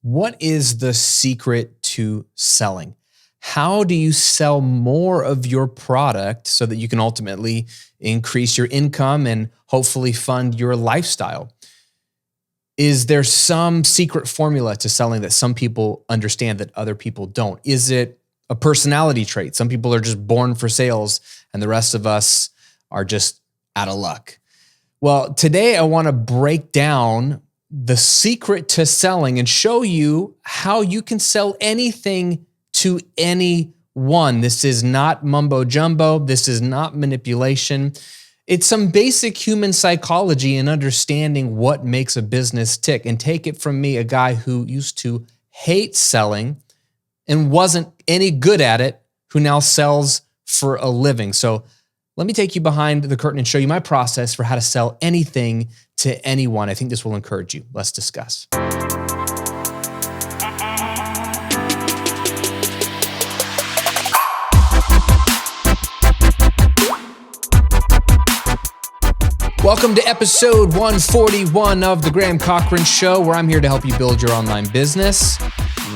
What is the secret to selling? How do you sell more of your product so that you can ultimately increase your income and hopefully fund your lifestyle? Is there some secret formula to selling that some people understand that other people don't? Is it a personality trait? Some people are just born for sales and the rest of us are just out of luck. Well, today I want to break down the secret to selling and show you how you can sell anything to anyone. This is not mumbo jumbo. This is not manipulation. It's some basic human psychology and understanding what makes a business tick. And take it from me, a guy who used to hate selling and wasn't any good at it, who now sells for a living. So let me take you behind the curtain and show you my process for how to sell anything to anyone. I think this will encourage you. Let's discuss. Welcome to episode 141 of The Graham Cochran Show, where I'm here to help you build your online business,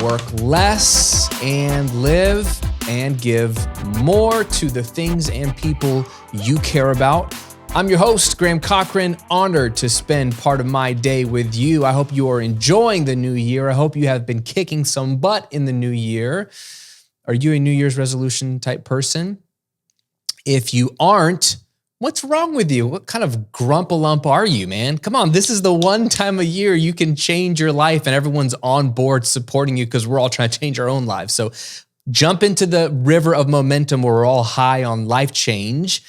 work less, and live and give more to the things and people you care about. I'm your host, Graham Cochran, honored to spend part of my day with you. I hope you are enjoying the new year. I hope you have been kicking some butt in the new year. Are you a New Year's resolution type person? If you aren't, what's wrong with you? What kind of grump-a-lump are you, man? Come on, this is the one time a year you can change your life and everyone's on board supporting you because we're all trying to change our own lives. So jump into the river of momentum where we're all high on life change.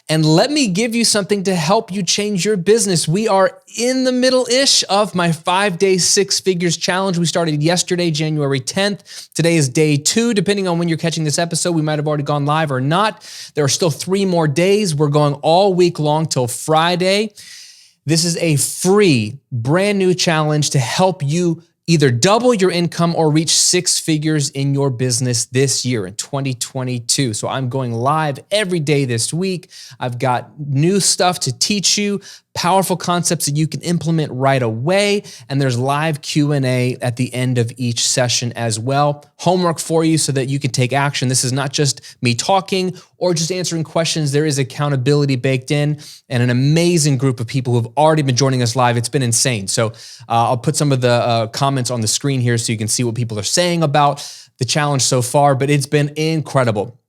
And let me give you something to help you change your business. We are in the middle-ish of my 5-day 6 figures challenge. We started yesterday, January 10th. Today is day 2. Depending on when you're catching this episode, we might have already gone live or not. There are still 3 more days. We're going all week long till Friday. This is a free, brand new challenge to help you either double your income or reach 6 figures in your business this year in 2022. So I'm going live every day this week. I've got new stuff to teach you, powerful concepts that you can implement right away. And there's live Q&A at the end of each session as well. Homework for you so that you can take action. This is not just me talking or just answering questions. There is accountability baked in and an amazing group of people who have already been joining us live. It's been insane. So I'll put some of the comments on the screen here so you can see what people are saying about the challenge so far, but it's been incredible.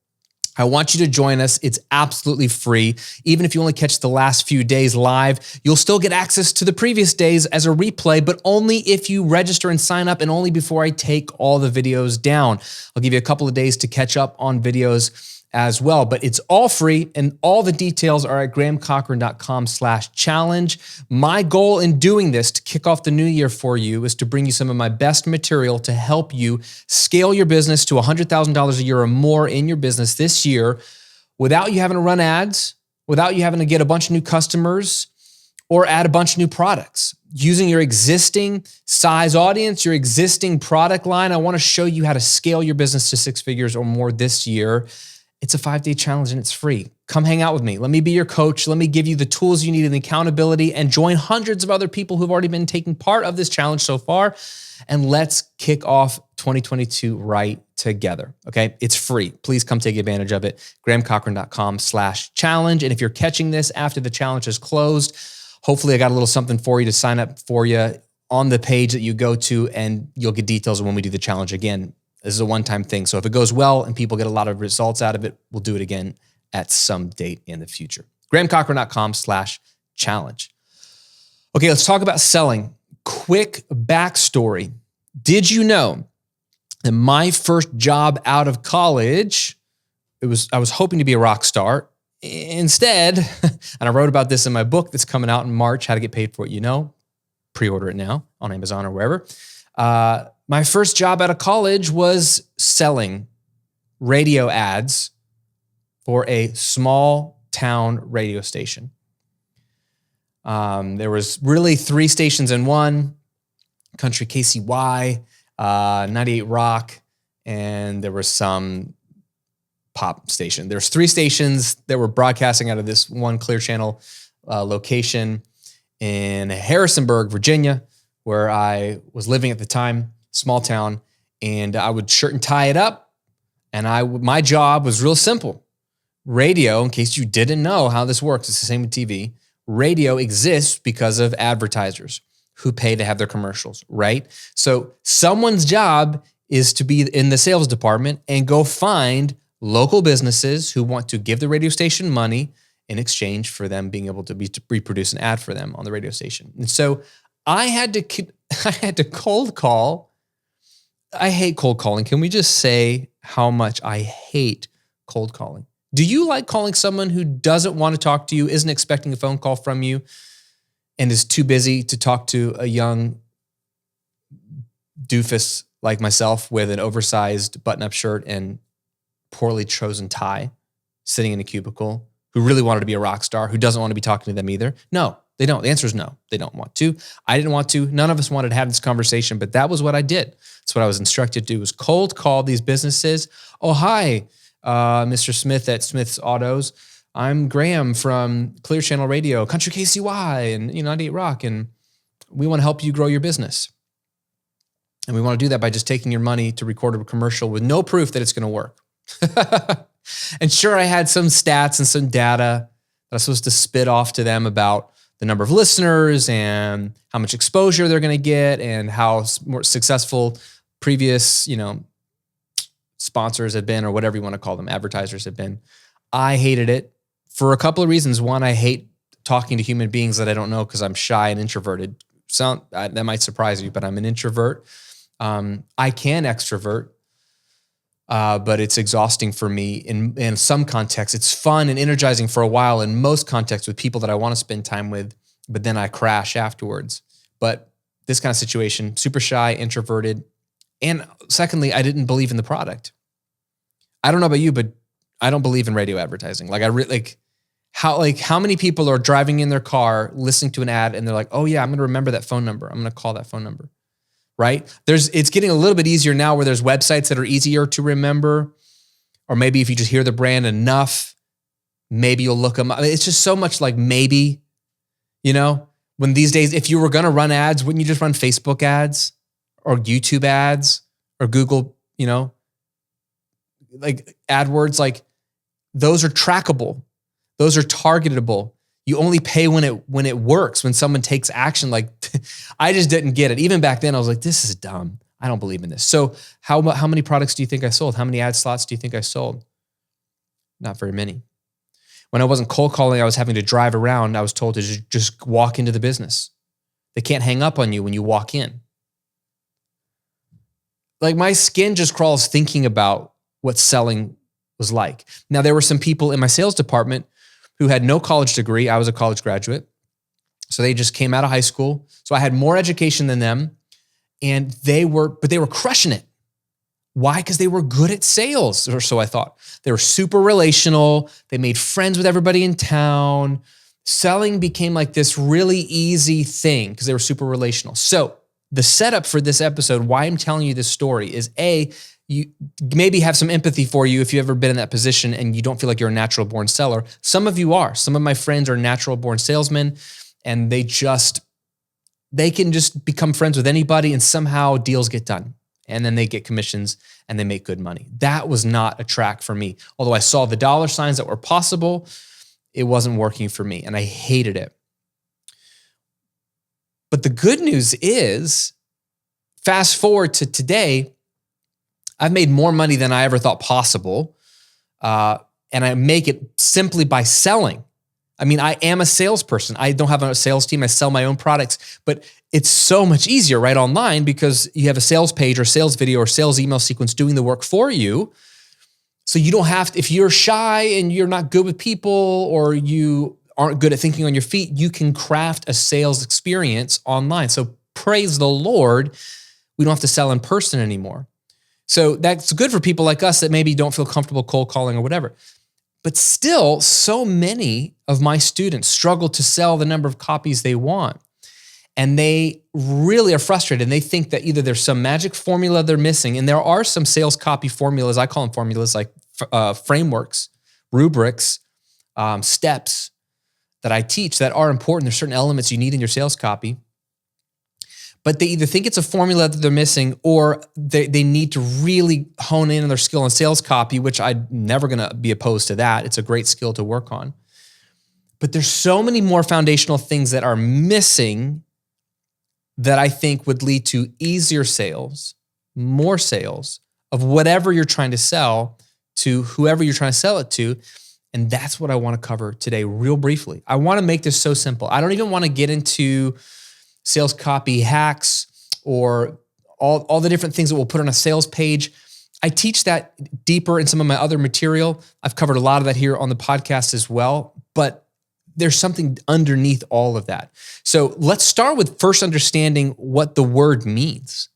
I want you to join us. It's absolutely free. Even if you only catch the last few days live, you'll still get access to the previous days as a replay, but only if you register and sign up and only before I take all the videos down. I'll give you a couple of days to catch up on videos as well, but it's all free and all the details are at grahamcochran.com/challenge. My goal in doing this to kick off the new year for you is to bring you some of my best material to help you scale your business to $100,000 a year or more in your business this year without you having to run ads, without you having to get a bunch of new customers or add a bunch of new products. Using your existing size audience, your existing product line, I want to show you how to scale your business to 6 figures or more this year. It's a 5-day challenge and it's free. Come hang out with me. Let me be your coach. Let me give you the tools you need and the accountability and join hundreds of other people who've already been taking part of this challenge so far. And let's kick off 2022 right together. Okay. It's free. Please come take advantage of it. grahamcochran.com/challenge. And if you're catching this after the challenge is closed, hopefully I got a little something for you to sign up for you on the page that you go to and you'll get details of when we do the challenge again. This is a one-time thing. So if it goes well and people get a lot of results out of it, we'll do it again at some date in the future. grahamcochran.com/challenge. Okay, let's talk about selling. Quick backstory. Did you know that my first job out of college, I was hoping to be a rock star. Instead, and I wrote about this in my book that's coming out in March, How to Get Paid for What You Know. Pre-order it now on Amazon or wherever. My first job out of college was selling radio ads for a small town radio station. There was really 3 stations in one, Country KCY, 98 Rock, and there was some pop station. There's 3 stations that were broadcasting out of this one Clear Channel location in Harrisonburg, Virginia, where I was living at the time. small town, and I would shirt and tie it up. And my job was real simple. Radio, in case you didn't know how this works, it's the same with TV. Radio exists because of advertisers who pay to have their commercials, right? So someone's job is to be in the sales department and go find local businesses who want to give the radio station money in exchange for them being able to reproduce an ad for them on the radio station. And so I had to cold call. I hate cold calling. Can we just say how much I hate cold calling? Do you like calling someone who doesn't want to talk to you, isn't expecting a phone call from you, and is too busy to talk to a young doofus like myself with an oversized button-up shirt and poorly chosen tie, sitting in a cubicle, who really wanted to be a rock star, who doesn't want to be talking to them either? No, they don't. The answer is no, they don't want to. I didn't want to. None of us wanted to have this conversation, but that was what I did. That's what I was instructed to do, was cold call these businesses. Oh, hi, Mr. Smith at Smith's Autos. I'm Graham from Clear Channel Radio, Country KCY, and 98 Rock, and we want to help you grow your business. And we want to do that by just taking your money to record a commercial with no proof that it's going to work. And sure, I had some stats and some data that I was supposed to spit off to them about the number of listeners and how much exposure they're going to get and how more successful previous, sponsors have been, or whatever you want to call them, advertisers have been. I hated it for a couple of reasons. One, I hate talking to human beings that I don't know because I'm shy and introverted. That might surprise you, but I'm an introvert. I can extrovert, but it's exhausting for me. In some contexts, it's fun and energizing for a while. In most contexts, with people that I want to spend time with, but then I crash afterwards. But this kind of situation, super shy, introverted. And secondly, I didn't believe in the product. I don't know about you, but I don't believe in radio advertising. How many people are driving in their car, listening to an ad, and they're like, oh yeah, I'm going to remember that phone number. I'm going to call that phone number. Right? It's getting a little bit easier now where there's websites that are easier to remember. Or maybe if you just hear the brand enough, maybe you'll look them up. It's just so much like maybe, when these days, if you were going to run ads, wouldn't you just run Facebook ads or YouTube ads or Google, like AdWords? Like those are trackable. Those are targetable. You only pay when it works, when someone takes action. Like I just didn't get it. Even back then, I was like, this is dumb. I don't believe in this. So how many products do you think I sold? How many ad slots do you think I sold? Not very many. When I wasn't cold calling, I was having to drive around. I was told to just walk into the business. They can't hang up on you when you walk in. Like my skin just crawls thinking about what selling was like. Now, there were some people in my sales department who had no college degree. I was a college graduate. So they just came out of high school. So I had more education than them. And they were crushing it. Why? Because they were good at sales, or so I thought. They were super relational. They made friends with everybody in town. Selling became like this really easy thing because they were super relational. So the setup for this episode, why I'm telling you this story, is you maybe have some empathy for you if you've ever been in that position and you don't feel like you're a natural born seller. Some of you are. Some of my friends are natural born salesmen, and they can just become friends with anybody and somehow deals get done. And then they get commissions and they make good money. That was not a track for me. Although I saw the dollar signs that were possible, it wasn't working for me and I hated it. But the good news is, fast forward to today, I've made more money than I ever thought possible. And I make it simply by selling. I mean, I am a salesperson. I don't have a sales team. I sell my own products, but it's so much easier right online because you have a sales page or sales video or sales email sequence doing the work for you. So you don't have to, if you're shy and you're not good with people or you aren't good at thinking on your feet, you can craft a sales experience online. So praise the Lord, we don't have to sell in person anymore. So that's good for people like us that maybe don't feel comfortable cold calling or whatever. But still, so many of my students struggle to sell the number of copies they want. And they really are frustrated. And they think that either there's some magic formula they're missing. And there are some sales copy formulas, I call them formulas, like frameworks, rubrics, steps that I teach that are important. There's certain elements you need in your sales copy. but they either think it's a formula that they're missing, or they need to really hone in on their skill in sales copy, which I'm never going to be opposed to that. It's a great skill to work on. But there's so many more foundational things that are missing that I think would lead to easier sales, more sales of whatever you're trying to sell to whoever you're trying to sell it to. And that's what I want to cover today real briefly. I want to make this so simple. I don't even want to get into sales copy hacks or all the different things that we'll put on a sales page. I teach that deeper in some of my other material. I've covered a lot of that here on the podcast as well, but there's something underneath all of that. So let's start with first understanding what the word means.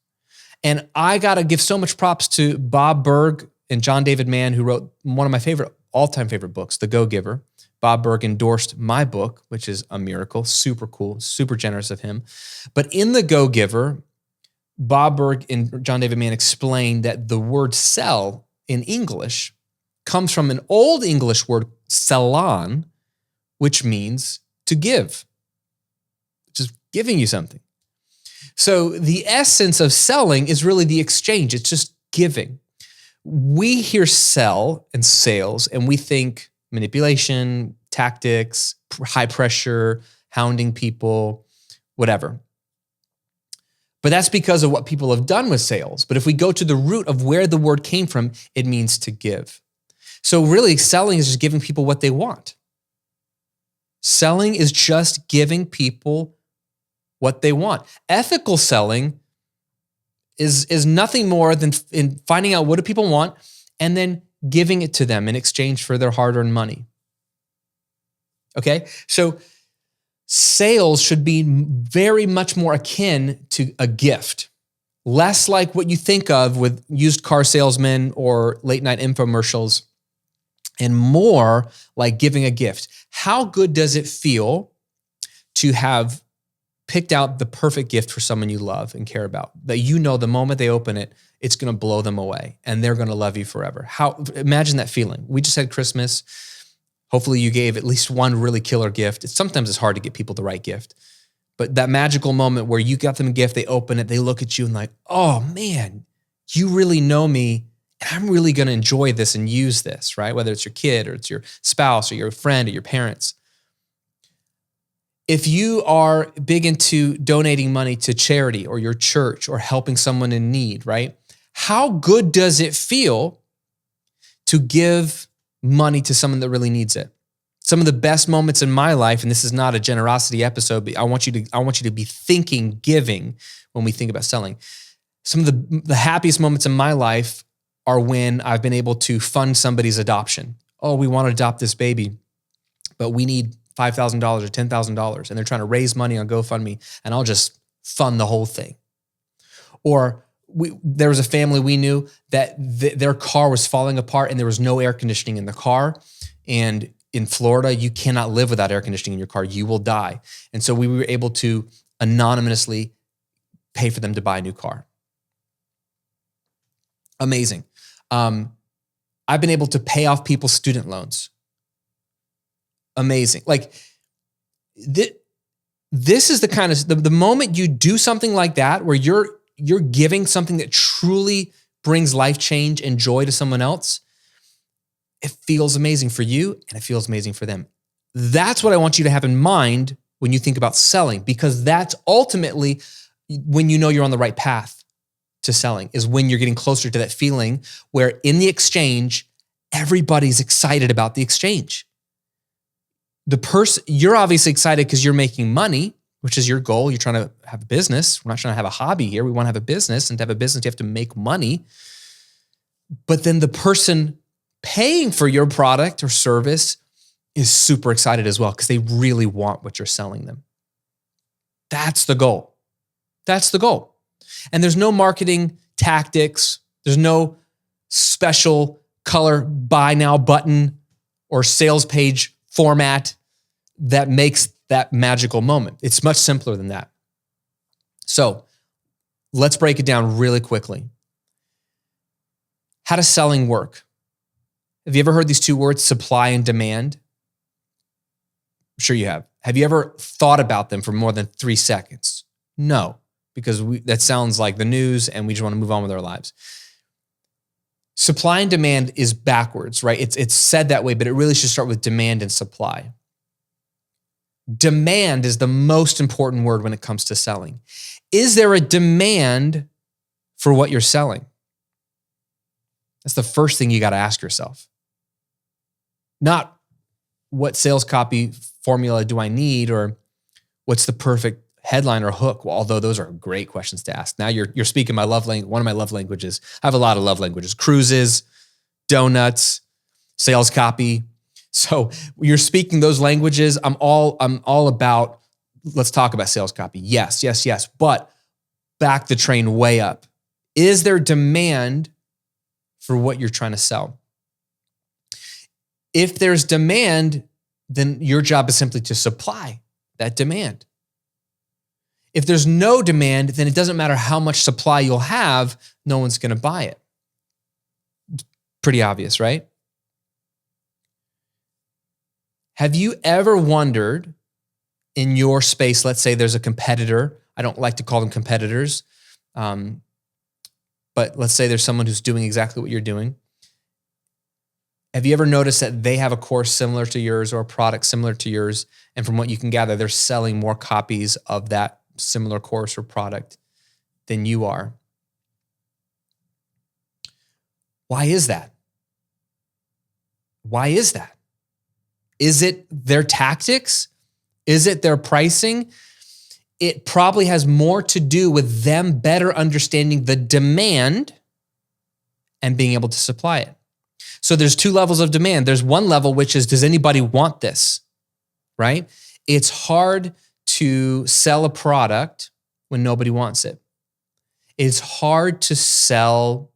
And I got to give so much props to Bob Burg and John David Mann, who wrote one of my all-time favorite books, The Go-Giver. Bob Burg endorsed my book, which is a miracle, super cool, super generous of him. But in The Go-Giver, Bob Burg and John David Mann explained that the word sell in English comes from an old English word, selon, which means to give, just giving you something. So the essence of selling is really the exchange. It's just giving. We hear sell and sales, and we think manipulation, tactics, high pressure, hounding people, whatever. But that's because of what people have done with sales. But if we go to the root of where the word came from, it means to give. So really, selling is just giving people what they want. Selling is just giving people what they want. Ethical selling is nothing more than in finding out what do people want and then giving it to them in exchange for their hard-earned money. Okay? So sales should be very much more akin to a gift, less like what you think of with used car salesmen or late-night infomercials, and more like giving a gift. How good does it feel to have picked out the perfect gift for someone you love and care about, that you know the moment they open it, it's going to blow them away and they're going to love you forever? Imagine that feeling. We just had Christmas. Hopefully you gave at least one really killer gift. Sometimes it's hard to get people the right gift, but that magical moment where you got them a gift, they open it, they look at you and like, oh man, you really know me. I'm really going to enjoy this and use this, right? Whether it's your kid or it's your spouse or your friend or your parents. If you are big into donating money to charity or your church or helping someone in need, right? How good does it feel to give money to someone that really needs it? Some of the best moments in my life, and this is not a generosity episode, but I want you to be thinking giving when we think about selling. Some of the happiest moments in my life are when I've been able to fund somebody's adoption. Oh, we want to adopt this baby, but we need $5,000 or $10,000, and they're trying to raise money on GoFundMe, and I'll just fund the whole thing. Or there was a family we knew that their car was falling apart and there was no air conditioning in the car. And in Florida, you cannot live without air conditioning in your car. You will die. And so we were able to anonymously pay for them to buy a new car. Amazing. I've been able to pay off people's student loans. Amazing. Like this is the kind of, the moment you do something like that, where you're giving something that truly brings life change and joy to someone else, it feels amazing for you and it feels amazing for them. That's what I want you to have in mind when you think about selling, because that's ultimately when you know you're on the right path to selling, is when you're getting closer to that feeling where in the exchange, everybody's excited about the exchange. You're obviously excited because you're making money, which is your goal. You're trying to have a business. We're not trying to have a hobby here. We want to have a business, and to have a business, you have to make money. But then the person paying for your product or service is super excited as well because they really want what you're selling them. That's the goal. That's the goal. And there's no marketing tactics. There's no special color buy now button or sales page format that makes that magical moment. It's much simpler than that. So let's break it down really quickly. How does selling work? Have you ever heard these two words, supply and demand? I'm sure you have. Have you ever thought about them for more than 3 seconds? No. because that sounds like the news and we just want to move on with our lives. Supply and demand is backwards, right? It's said that way, but it really should start with demand and supply. Demand is the most important word when it comes to selling. Is there a demand for what you're selling? That's the first thing you got to ask yourself. Not what sales copy formula do I need, or what's the perfect headline or hook? Well, although those are great questions to ask. Now you're speaking my love language, one of my love languages. I have a lot of love languages: cruises, donuts, sales copy. So you're speaking those languages. I'm all about, let's talk about sales copy. Yes. But back the train way up. Is there demand for what you're trying to sell? If there's demand, then your job is simply to supply that demand. If there's no demand, then it doesn't matter how much supply you'll have, no one's going to buy it. Pretty obvious, right? Have you ever wondered in your space, let's say there's a competitor. I don't like to call them competitors, but let's say there's someone who's doing exactly what you're doing. Have you ever noticed that they have a course similar to yours or a product similar to yours? And from what you can gather, they're selling more copies of that similar course or product than you are. Why is that? Why is that? Is it their tactics? Is it their pricing? It probably has more to do with them better understanding the demand and being able to supply it. So there's two levels of demand. There's one level, which is, does anybody want this, right? It's hard to sell a product when nobody wants it. It's hard to sell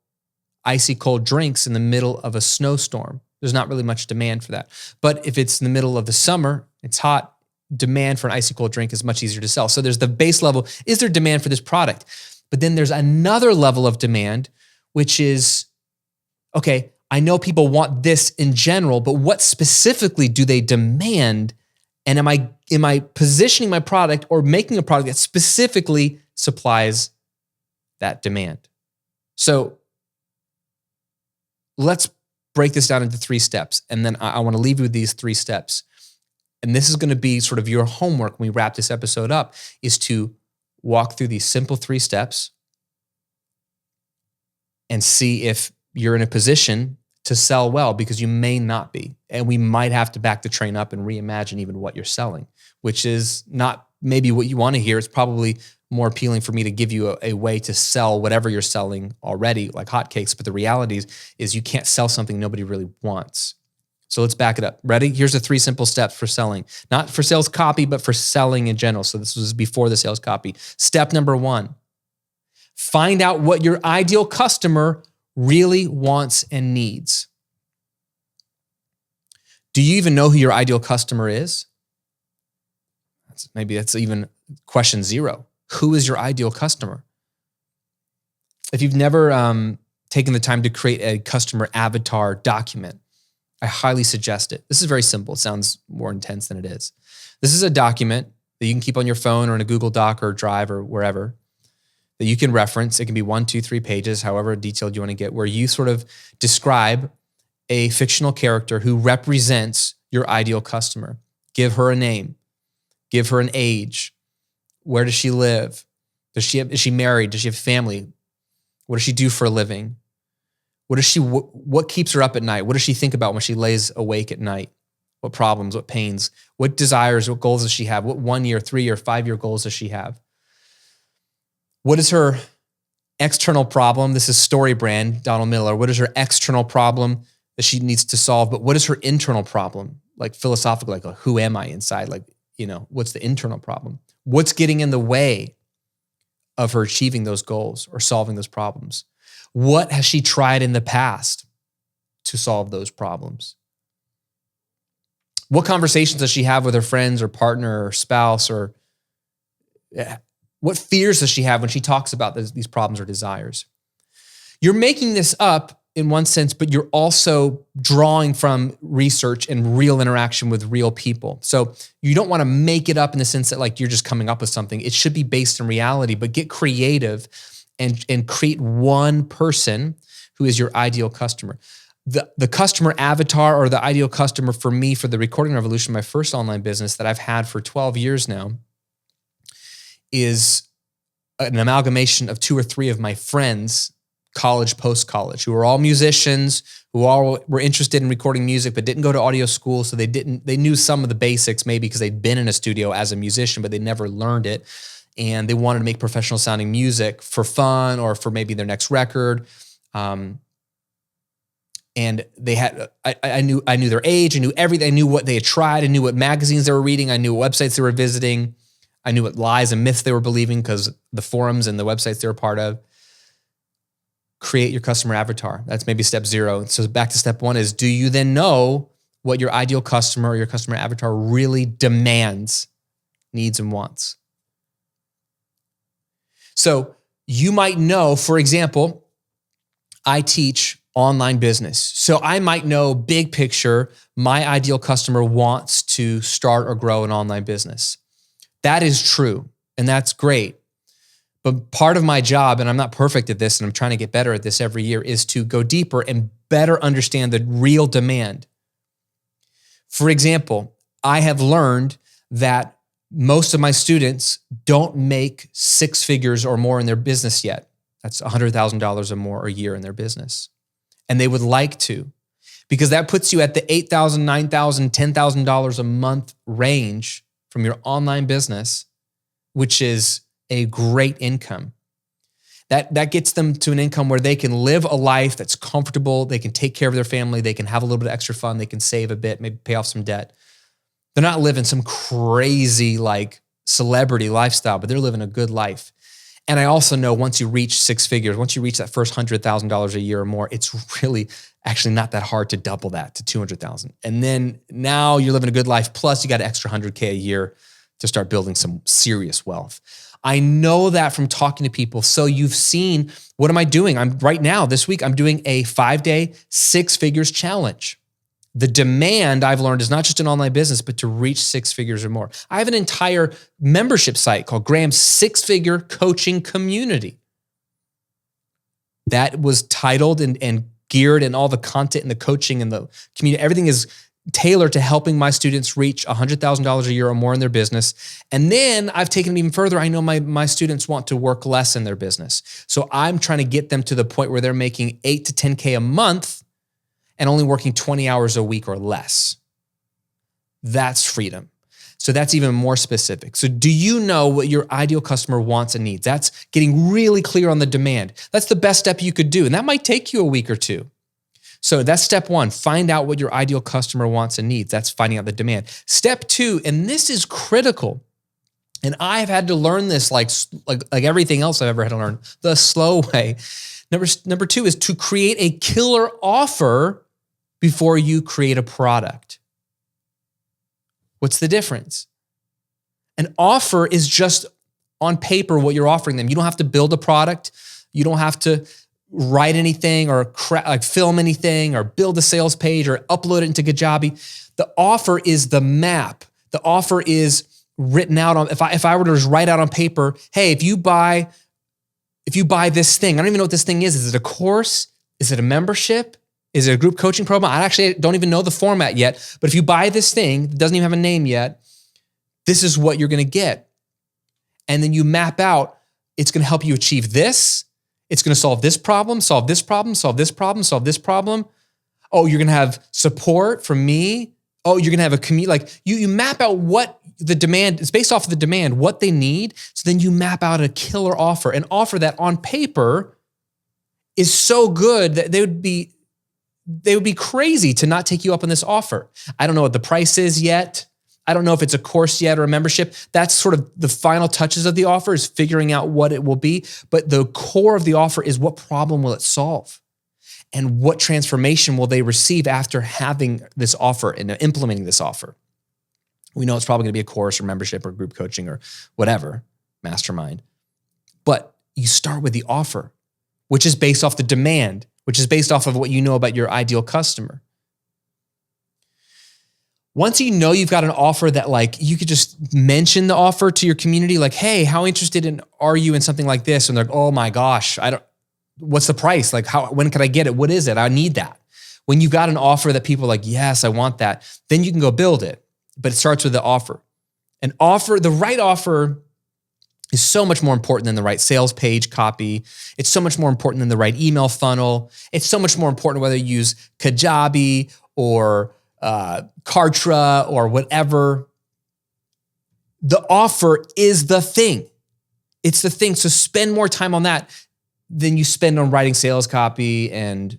icy cold drinks in the middle of a snowstorm. There's not really much demand for that. But if it's in the middle of the summer, it's hot, demand for an icy cold drink is much easier to sell. So there's the base level. Is there demand for this product? But then there's another level of demand, which is, okay, I know people want this in general, but what specifically do they demand? And am I positioning my product or making a product that specifically supplies that demand? So let's break this down into 3 steps. And then I want to leave you with these 3 steps. And this is going to be sort of your homework when we wrap this episode up, is to walk through these simple 3 steps and see if you're in a position to sell well, because you may not be. And we might have to back the train up and reimagine even what you're selling, which is not maybe what you want to hear. It's probably more appealing for me to give you a way to sell whatever you're selling already, like hotcakes. But the reality is you can't sell something nobody really wants. So let's back it up. Ready? Here's the 3 simple steps for selling. Not for sales copy, but for selling in general. So this was before the sales copy. Step number 1, find out what your ideal customer really wants and needs. Do you even know who your ideal customer is? Maybe that's even question 0. Who is your ideal customer? If you've never taken the time to create a customer avatar document, I highly suggest it. This is very simple. It sounds more intense than it is. This is a document that you can keep on your phone or in a Google Doc or Drive or wherever that you can reference. It can be 1, 2, 3 pages, however detailed you want to get, where you sort of describe a fictional character who represents your ideal customer. Give her a name. Give her an age. Where does she live? Is she married? Does she have family? What does she do for a living? What keeps her up at night? What does she think about when she lays awake at night? What problems, what pains, what desires, what goals does she have? What 1-year, 3-year, 5-year goals does she have? What is her external problem? This is Story Brand, Donald Miller. What is her external problem that she needs to solve? But what is her internal problem? Like philosophical, like who am I inside? Like, what's the internal problem? What's getting in the way of her achieving those goals or solving those problems? What has she tried in the past to solve those problems? What conversations does she have with her friends or partner or spouse? Or what fears does she have when she talks about these problems or desires? You're making this up in one sense, but you're also drawing from research and real interaction with real people. So you don't want to make it up in the sense that like you're just coming up with something. It should be based in reality, but get creative and create one person who is your ideal customer. The customer avatar or the ideal customer for me for the Recording Revolution, my first online business that I've had for 12 years now, is an amalgamation of 2 or 3 of my friends, college, post-college, who were all musicians, who all were interested in recording music, but didn't go to audio school. So they knew some of the basics maybe because they'd been in a studio as a musician, but they never learned it. And they wanted to make professional sounding music for fun or for maybe their next record. And they had, I knew their age, I knew everything. I knew what they had tried. I knew what magazines they were reading. I knew what websites they were visiting. I knew what lies and myths they were believing because the forums and the websites they were part of. Create your customer avatar. That's maybe step 0. So back to step 1 is, do you then know what your ideal customer or your customer avatar really demands, needs, and wants? So you might know, for example, I teach online business. So I might know big picture, my ideal customer wants to start or grow an online business. That is true, and that's great. But part of my job, and I'm not perfect at this, and I'm trying to get better at this every year, is to go deeper and better understand the real demand. For example, I have learned that most of my students don't make 6 figures or more in their business yet. That's $100,000 or more a year in their business. And they would like to, because that puts you at the $8,000, $9,000, $10,000 a month range from your online business, which is a great income. That gets them to an income where they can live a life that's comfortable, they can take care of their family, they can have a little bit of extra fun, they can save a bit, maybe pay off some debt. They're not living some crazy like celebrity lifestyle, but they're living a good life. And I also know once you reach 6 figures, once you reach that first $100,000 a year or more, it's really actually not that hard to double that to $200,000. And then now you're living a good life, plus you got an extra $100K a year to start building some serious wealth. I know that from talking to people. So you've seen, what am I doing? Right now, this week, I'm doing a 5-day, 6 figures challenge. The demand I've learned is not just an online business, but to reach 6 figures or more. I have an entire membership site called Graham's 6-Figure Coaching Community. That was titled and geared, and all the content and the coaching and the community, everything is tailored to helping my students reach $100,000 a year or more in their business. And then I've taken it even further. I know my students want to work less in their business. So I'm trying to get them to the point where they're making 8 to 10K a month and only working 20 hours a week or less. That's freedom. So that's even more specific. So do you know what your ideal customer wants and needs? That's getting really clear on the demand. That's the best step you could do. And that might take you a week or 2. So that's step 1, find out what your ideal customer wants and needs. That's finding out the demand. Step 2, and this is critical, and I've had to learn this like everything else I've ever had to learn, the slow way. Number 2 is to create a killer offer before you create a product. What's the difference? An offer is just on paper what you're offering them. You don't have to build a product. You don't have to write anything or film anything or build a sales page or upload it into Kajabi. The offer is the map. The offer is written out on, if I were to just write out on paper, hey, if you buy this thing, I don't even know what this thing is. Is it a course? Is it a membership? Is it a group coaching program? I actually don't even know the format yet, but if you buy this thing, it doesn't even have a name yet, this is what you're going to get. And then you map out, it's going to help you achieve this. It's going to solve this problem, solve this problem, solve this problem, solve this problem. Oh, you're going to have support from me. Oh, you're going to have a community. Like you map out what the demand is based off of the demand, what they need. So then you map out a killer offer, an offer that on paper is so good that they would be crazy to not take you up on this offer. I don't know what the price is yet. I don't know if it's a course yet or a membership. That's sort of the final touches of the offer, is figuring out what it will be. But the core of the offer is, what problem will it solve? And what transformation will they receive after having this offer and implementing this offer? We know it's probably going to be a course or membership or group coaching or whatever, mastermind. But you start with the offer, which is based off the demand. which is based off of what you know about your ideal customer. Once you know you've got an offer that like you could just mention the offer to your community, like, hey, how interested are you in something like this? And they're like, oh my gosh, what's the price? Like when can I get it? What is it? I need that. When you got an offer that people are like, yes, I want that, then you can go build it. But it starts with the offer. The right offer is so much more important than the right sales page copy. It's so much more important than the right email funnel. It's so much more important whether you use Kajabi or Kartra or whatever. The offer is the thing. It's the thing. So spend more time on that than you spend on writing sales copy and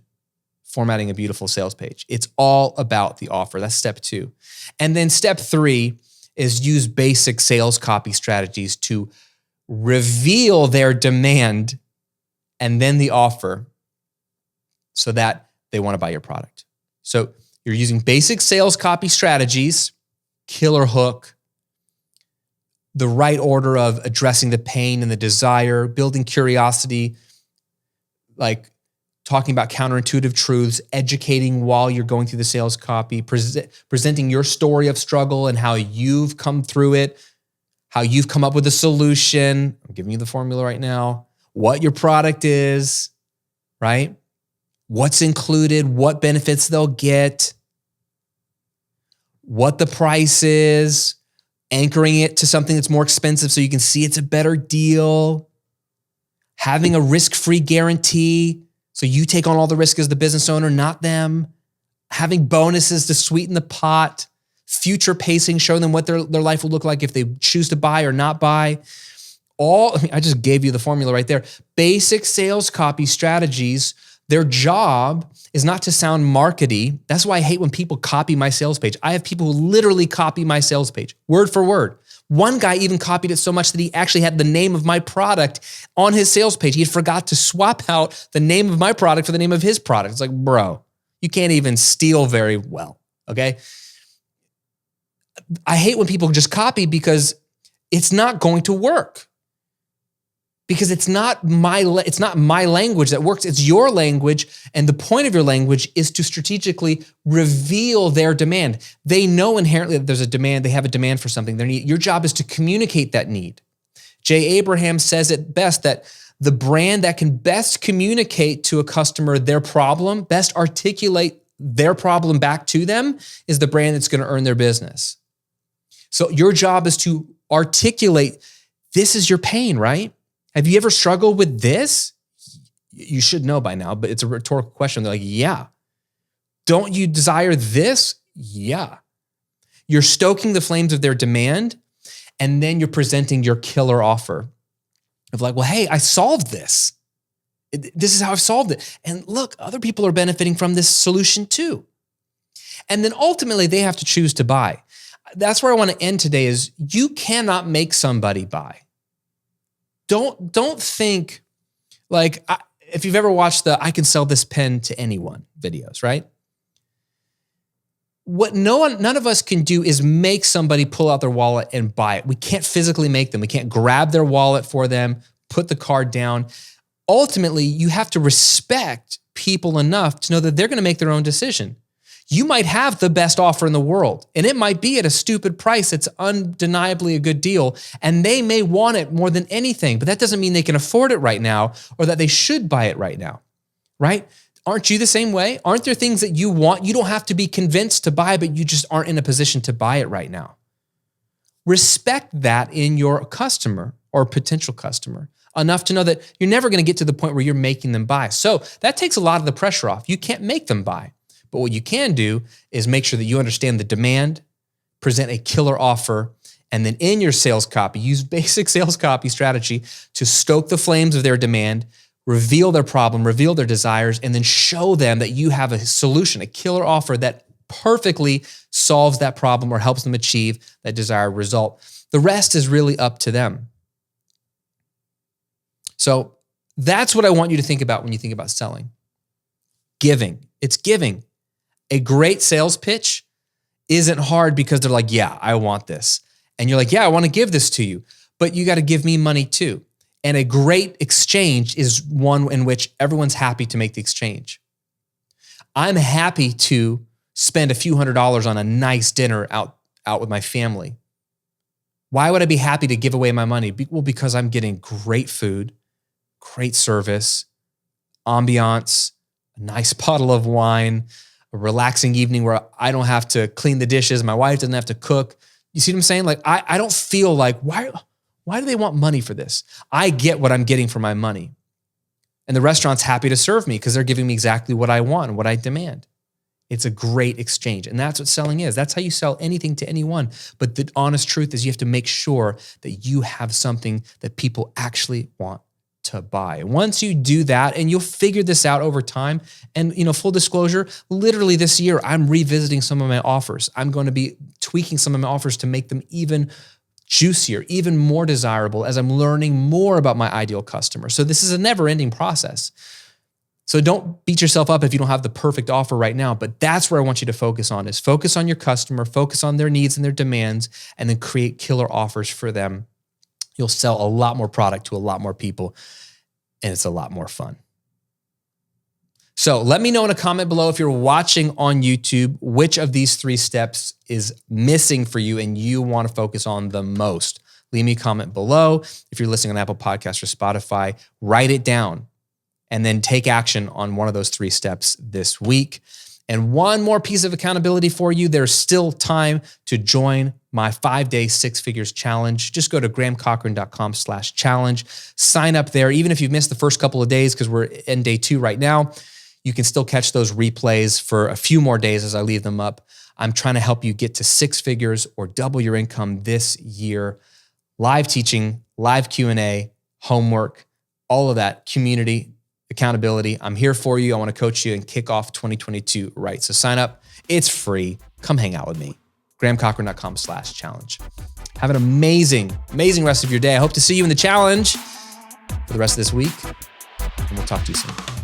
formatting a beautiful sales page. It's all about the offer. That's step 2. And then step 3 is use basic sales copy strategies to reveal their demand and then the offer so that they want to buy your product. So you're using basic sales copy strategies, killer hook, the right order of addressing the pain and the desire, building curiosity, like talking about counterintuitive truths, educating while you're going through the sales copy, presenting your story of struggle and how you've come through it, how you've come up with a solution. I'm giving you the formula right now. What your product is, right? What's included, what benefits they'll get, what the price is, anchoring it to something that's more expensive so you can see it's a better deal, having a risk-free guarantee so you take on all the risk as the business owner, not them, having bonuses to sweeten the pot, future pacing, showing them what their life will look like if they choose to buy or not buy. I just gave you the formula right there. Basic sales copy strategies. Their job is not to sound markety. That's why I hate when people copy my sales page. I have people who literally copy my sales page, word for word. One guy even copied it so much that he actually had the name of my product on his sales page. He had forgot to swap out the name of my product for the name of his product. It's like, bro, you can't even steal very well, okay? I hate when people just copy because it's not going to work. Because it's not my language that works. It's your language. And the point of your language is to strategically reveal their demand. They know inherently that there's a demand. They have a demand for something. Your job is to communicate that need. Jay Abraham says it best that the brand that can best communicate to a customer their problem, best articulate their problem back to them, is the brand that's going to earn their business. So your job is to articulate, this is your pain, right? Have you ever struggled with this? You should know by now, but it's a rhetorical question. They're like, yeah. Don't you desire this? Yeah. You're stoking the flames of their demand, and then you're presenting your killer offer of like, well, hey, I solved this. This is how I've solved it. And look, other people are benefiting from this solution too. And then ultimately they have to choose to buy. That's where I want to end today is you cannot make somebody buy. Don't think like, if you've ever watched the I can sell this pen to anyone videos, right? What none of us can do is make somebody pull out their wallet and buy it. We can't physically make them. We can't grab their wallet for them, put the card down. Ultimately, you have to respect people enough to know that they're going to make their own decision. You might have the best offer in the world, and it might be at a stupid price. It's undeniably a good deal, and they may want it more than anything, but that doesn't mean they can afford it right now or that they should buy it right now, right? Aren't you the same way? Aren't there things that you want? You don't have to be convinced to buy, but you just aren't in a position to buy it right now. Respect that in your customer or potential customer enough to know that you're never going to get to the point where you're making them buy. So that takes a lot of the pressure off. You can't make them buy. But what you can do is make sure that you understand the demand, present a killer offer, and then in your sales copy, use basic sales copy strategy to stoke the flames of their demand, reveal their problem, reveal their desires, and then show them that you have a solution, a killer offer that perfectly solves that problem or helps them achieve that desired result. The rest is really up to them. So that's what I want you to think about when you think about selling. Giving. It's giving. A great sales pitch isn't hard because they're like, yeah, I want this. And you're like, yeah, I want to give this to you, but you got to give me money too. And a great exchange is one in which everyone's happy to make the exchange. I'm happy to spend a few $100s on a nice dinner out with my family. Why would I be happy to give away my money? Well, because I'm getting great food, great service, ambiance, a nice bottle of wine, a relaxing evening where I don't have to clean the dishes. My wife doesn't have to cook. You see what I'm saying? Like, I don't feel like, why do they want money for this? I get what I'm getting for my money. And the restaurant's happy to serve me because they're giving me exactly what I want and what I demand. It's a great exchange. And that's what selling is. That's how you sell anything to anyone. But the honest truth is you have to make sure that you have something that people actually want to buy. Once you do that, and you'll figure this out over time, and full disclosure, literally this year, I'm revisiting some of my offers. I'm going to be tweaking some of my offers to make them even juicier, even more desirable as I'm learning more about my ideal customer. So this is a never-ending process. So don't beat yourself up if you don't have the perfect offer right now, but that's where I want you to focus on, is focus on your customer, focus on their needs and their demands, and then create killer offers for them. You'll sell a lot more product to a lot more people, and it's a lot more fun. So let me know in a comment below, if you're watching on YouTube, which of these 3 steps is missing for you and you want to focus on the most. Leave me a comment below. If you're listening on Apple Podcasts or Spotify, write it down and then take action on one of those 3 steps this week. And one more piece of accountability for you. There's still time to join my 5-day 6 figures challenge. Just go to grahamcochran.com/challenge. Sign up there. Even if you've missed the first couple of days, because we're in day 2 right now, you can still catch those replays for a few more days as I leave them up. I'm trying to help you get to 6 figures or double your income this year. Live teaching, live Q&A, homework, all of that, community, accountability. I'm here for you. I want to coach you and kick off 2022 right. So sign up. It's free. Come hang out with me. grahamcochran.com/challenge. Have an amazing rest of your day. I hope to see you in the challenge for the rest of this week, and we'll talk to you soon.